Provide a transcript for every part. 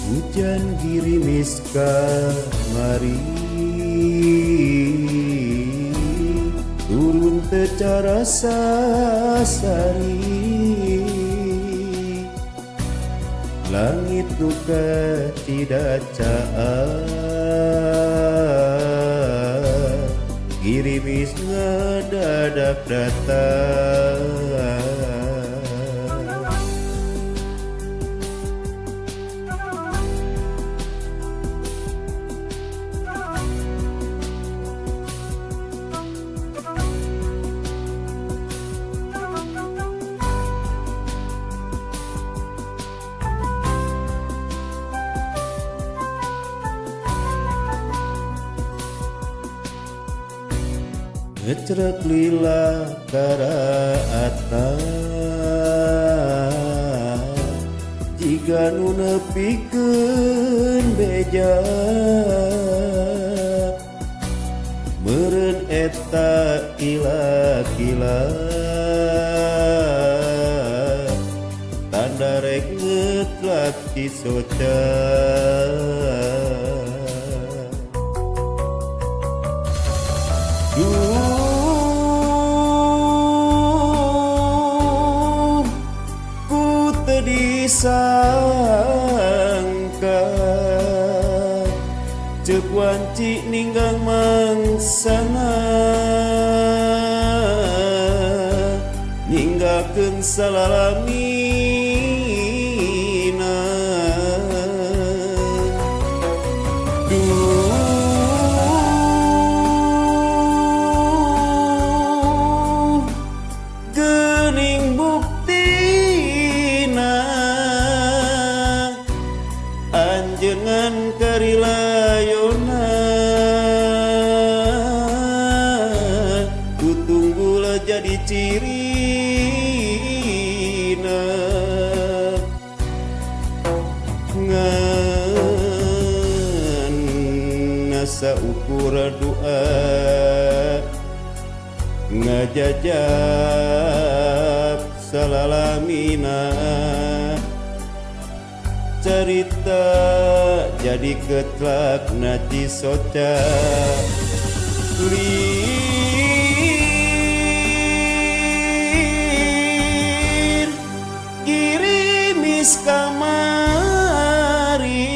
Hujan girimis kamari turun secara sasari, langit nuka tidak caan, girimis ngedadak datang. Ngecrek lila karaata jika nu nepikeun beja, meureun eta kila-kila tanda rek ngetlak cisoca. Ku teu disangka ceuk wanci ninggang mangsana, ninggalkeun salalamina. Geuning buktina anjeungan karilayona, ku tunggul jadi cirina. Ngan nasa ukur doa ngajajab salalamina, cerita jadi ketlak na cisoca. Lir girimis kamari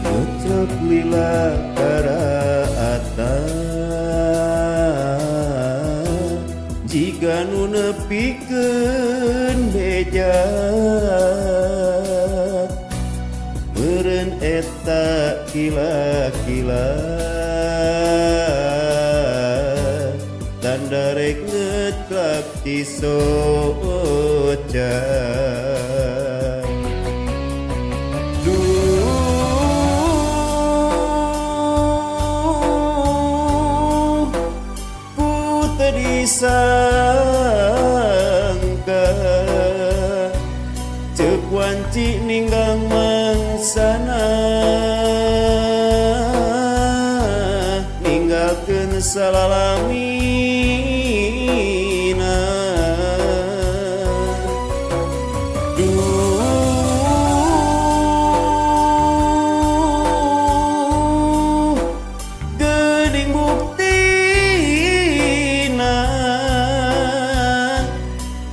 ngecrek lila karaata jika nu nepikeun beja, meureun eta kila-kila tanda rek ngetlak cisoca. Disangka ceuk wanci ninggang mangsana, ninggalkeun salalamina. Geuning buktina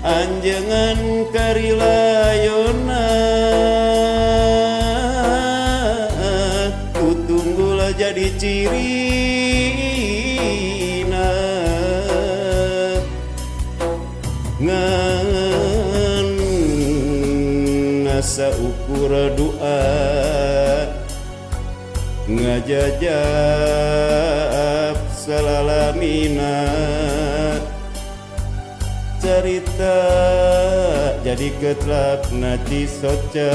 anjeungan karilayona, ku tunggul jadi cirina. saukur doa ngajajab salalamina cerita jadi ketlap naci soca